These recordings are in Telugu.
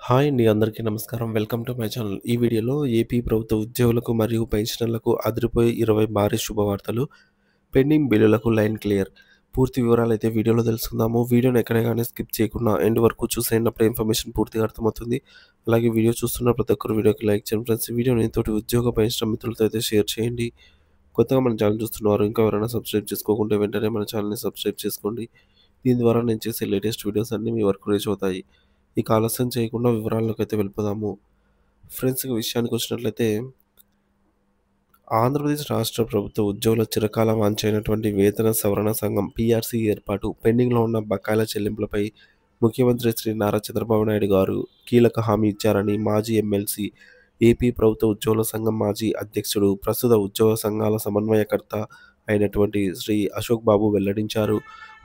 హాయ్ అండి. అందరికీ నమస్కారం. Welcome to my channel. ఈ వీడియోలో ఏపీ ప్రభుత్వ ఉద్యోగులకు మరియు పెన్షనర్లకు అదిరిపోయే 20 భారీ శుభవార్తలు. పెండింగ్ బిల్లులకు లైన్ క్లియర్. పూర్తి వివరాలైతే వీడియోలో తెలుసుకుందాము. వీడియోని ఎక్కడ గాని స్కిప్ చేయకుండా ఎండ్ వరకు చూసేయండి. అప్పుడే ఇన్ఫర్మేషన్ పూర్తిగా అర్థమవుతుంది. అలాగే వీడియో చూస్తున్న ప్రతి ఒక్కరు వీడియోకి లైక్ చేయండి ఫ్రెండ్స్. ఈ వీడియోని తోటి ఉద్యోగ పెన్షన్ మిత్రులతో అయితే షేర్ చేయండి. కొత్తగా మన ఛానల్ చూస్తున్నవారు ఇంకా ఎవరైనా సబ్స్క్రైబ్ చేసుకోకుంటే వెంటనే మన ఛానల్‌ని సబ్స్క్రైబ్ చేసుకోండి. దీని ద్వారా నేను చేసే లేటెస్ట్ వీడియోస్ అన్నీ మీ వరకు రీచ్ అవుతాయి. ఇక ఆలస్యం చేయకుండా వివరాల్లోకైతే వెళ్ళిపోదాము. ఫ్రెండ్స్, ఇక విషయానికొచ్చినట్లయితే ఆంధ్రప్రదేశ్ రాష్ట్ర ప్రభుత్వ ఉద్యోగుల చిరకాల వాంఛైనటువంటి వేతన సవరణ సంఘం పీఆర్సీ ఏర్పాటు, పెండింగ్‌లో ఉన్న బకాయిల చెల్లింపులపై ముఖ్యమంత్రి శ్రీ నారా చంద్రబాబు నాయుడు గారు కీలక హామీ ఇచ్చారని మాజీ ఎమ్మెల్సీ, ఏపీ ప్రభుత్వ ఉద్యోగుల సంఘం మాజీ అధ్యక్షుడు, ప్రస్తుత ఉద్యోగ సంఘాల సమన్వయకర్త అయినటువంటి శ్రీ అశోక్ బాబు వెల్లడించారు.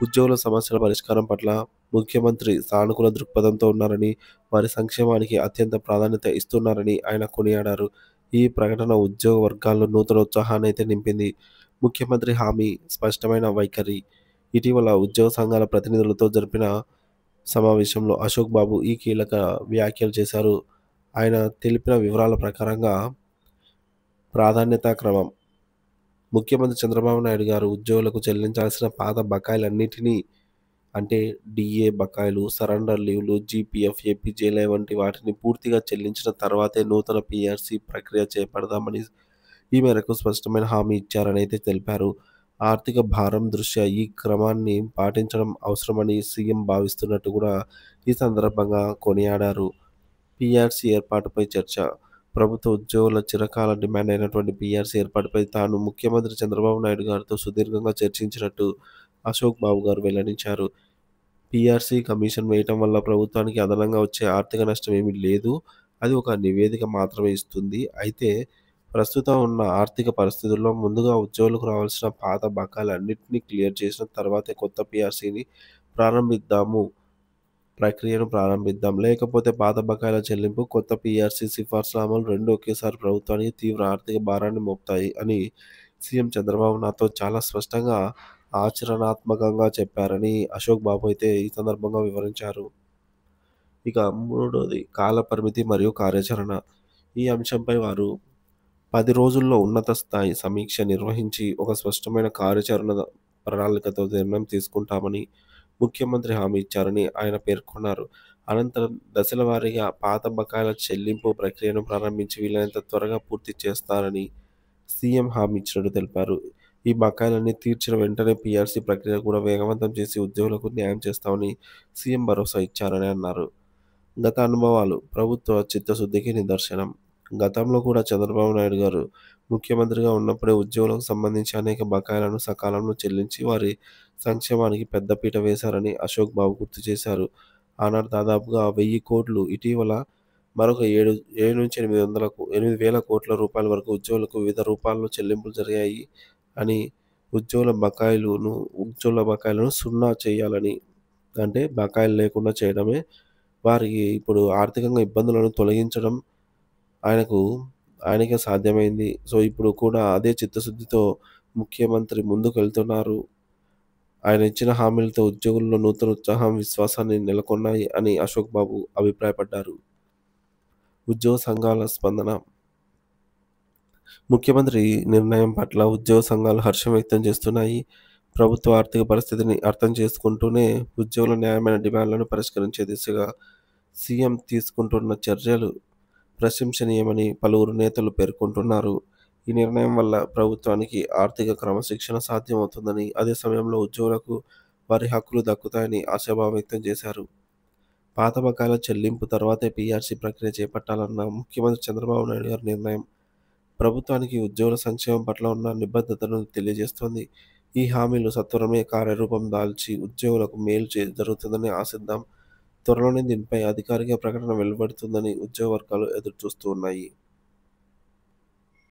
ఉద్యోగుల సమస్యల పరిష్కారం పట్ల ముఖ్యమంత్రి సానుకూల దృక్పథంతో ఉన్నారని, వారి సంక్షేమానికి అత్యంత ప్రాధాన్యత ఇస్తున్నారని ఆయన కొనియాడారు. ఈ ప్రకటన ఉద్యోగ వర్గాల్లో నూతన ఉత్సాహాన్నైతే నింపింది. ముఖ్యమంత్రి హామీ, స్పష్టమైన వైఖరి. ఇటీవల ఉద్యోగ సంఘాల ప్రతినిధులతో జరిపిన సమావేశంలో అశోక్ బాబు ఈ కీలక వ్యాఖ్యలు చేశారు. ఆయన తెలిపిన వివరాల ప్రకారంగా ప్రాధాన్యతా క్రమం. ముఖ్యమంత్రి చంద్రబాబు నాయుడు గారు ఉద్యోగులకు చెల్లించాల్సిన పాత బకాయిలన్నిటినీ, అంటే డీఏ బకాయిలు, సరెండర్ లీవ్‌లు, జీపీఎఫ్, ఏపీజేఏలై వంటి వాటిని పూర్తిగా చెల్లించిన తర్వాతే నూతన పీఆర్సీ ప్రక్రియ చేపడదామని ఈ మేరకు స్పష్టమైన హామీ ఇచ్చారనైతే తెలిపారు. ఆర్థిక భారం దృష్ట్యా ఈ క్రమాన్ని పాటించడం అవసరమని సీఎం భావిస్తున్నట్టు కూడా ఈ సందర్భంగా కొనియాడారు. పీఆర్సీ ఏర్పాటుపై చర్చ. ప్రభుత్వ ఉద్యోగుల చిరకాల డిమాండ్ అయినటువంటి పీఆర్సీ ఏర్పాటుపై తాను ముఖ్యమంత్రి చంద్రబాబు నాయుడు గారితో సుదీర్ఘంగా చర్చించినట్టు అశోక్ బాబు గారు వెల్లడించారు. పీఆర్సీ కమిషన్ వేయటం వల్ల ప్రభుత్వానికి అదనంగా వచ్చే ఆర్థిక నష్టం ఏమీ లేదు. అది ఒక నివేదిక మాత్రమే ఇస్తుంది. అయితే ప్రస్తుతం ఉన్న ఆర్థిక పరిస్థితుల్లో ముందుగా ఉద్యోగులకు రావాల్సిన పాత బకాయిలన్నిటిని క్లియర్ చేసిన తర్వాతే కొత్త పీఆర్సీని ప్రారంభిద్దాము. ప్రక్రియను ప్రారంభిద్దాం. లేకపోతే పాత బకాయిల చెల్లింపు, కొత్త పీఆర్సీ సిఫార్సుల అమలు రెండూ ఒకేసారి ప్రభుత్వానికి తీవ్ర ఆర్థిక భారాన్ని మోపుతాయి అని సీఎం చంద్రబాబు నాతో చాలా స్పష్టంగా, ఆచరణాత్మకంగా చెప్పారని అశోక్ బాబు అయితే ఈ సందర్భంగా వివరించారు. ఇక మూడోది కాలపరిమితి మరియు కార్యాచరణ. ఈ అంశంపై వారు 10 రోజుల్లో ఉన్నత స్థాయి సమీక్ష నిర్వహించి ఒక స్పష్టమైన కార్యాచరణ ప్రణాళికతో నిర్ణయం తీసుకుంటామని ముఖ్యమంత్రి హామీ ఇచ్చారని ఆయన పేర్కొన్నారు. అనంతరం దశల వారీగా పాత బకాయిల చెల్లింపు ప్రక్రియను ప్రారంభించి వీలైనంత త్వరగా పూర్తి చేస్తారని సీఎం హామీ ఇచ్చినట్టు తెలిపారు. ఈ బకాయిలన్నీ తీర్చిన వెంటనే పీఆర్సీ ప్రక్రియ కూడా వేగవంతం చేసి ఉద్యోగులకు న్యాయం చేస్తామని సీఎం భరోసా ఇచ్చారని అన్నారు. గత అనుభవాలు ప్రభుత్వ చిత్తశుద్ధికి నిదర్శనం. గతంలో కూడా చంద్రబాబు నాయుడు గారు ముఖ్యమంత్రిగా ఉన్నప్పుడే ఉద్యోగులకు సంబంధించి అనేక బకాయిలను సకాలంలో చెల్లించి వారి సంక్షేమానికి పెద్దపీట వేశారని అశోక్ బాబు గుర్తు చేశారు. ఆనాడు దాదాపుగా 1000 కోట్లు, ఇటీవల మరొక 8,000 కోట్ల రూపాయల వరకు ఉద్యోగులకు వివిధ రూపాల్లో చెల్లింపులు జరిగాయి అని, ఉద్యోగుల బకాయిలను సున్నా చేయాలని, అంటే బకాయిలు లేకుండా చేయడమే, వారికి ఇప్పుడు ఆర్థికంగా ఇబ్బందులను తొలగించడం ఆయనకు ఆయనకే సాధ్యమైంది. సో, ఇప్పుడు కూడా అదే చిత్తశుద్ధితో ముఖ్యమంత్రి ముందుకెళ్తున్నారు. ఆయన ఇచ్చిన హామీలతో ఉద్యోగుల్లో నూతన ఉత్సాహం, విశ్వాసాన్ని నెలకొన్నాయి అని అశోక్ బాబు అభిప్రాయపడ్డారు. ఉద్యోగ సంఘాల స్పందన. ముఖ్యమంత్రి నిర్ణయం పట్ల ఉద్యోగ సంఘాలు హర్షం వ్యక్తం చేస్తున్నాయి. ప్రభుత్వ ఆర్థిక పరిస్థితిని అర్థం చేసుకుంటూనే ఉద్యోగుల న్యాయమైన డిమాండ్లను పరిష్కరించే దిశగా సీఎం తీసుకుంటున్న చర్యలు ప్రశంసనీయమని పలువురు నేతలు పేర్కొంటున్నారు. ఈ నిర్ణయం వల్ల ప్రభుత్వానికి ఆర్థిక క్రమశిక్షణ సాధ్యమవుతుందని, అదే సమయంలో ఉద్యోగులకు వారి హక్కులు దక్కుతాయని ఆశాభావం వ్యక్తం చేశారు. పాత బకాయిల చెల్లింపు తర్వాతే పీఆర్సీ ప్రక్రియ చేపట్టాలన్న ముఖ్యమంత్రి చంద్రబాబు నాయుడు గారి నిర్ణయం ప్రభుత్వానికి ఉద్యోగుల సంక్షేమం పట్ల ఉన్న నిబద్ధతను తెలియజేస్తోంది. ఈ హామీలు సత్వరమే కార్యరూపం దాల్చి ఉద్యోగులకు మేలు జరుగుతుందని ఆశిద్దాం. త్వరలోనే దీనిపై అధికారిక ప్రకటన వెలువడుతుందని ఉద్యోగ వర్గాలు ఎదురుచూస్తూ ఉన్నాయి.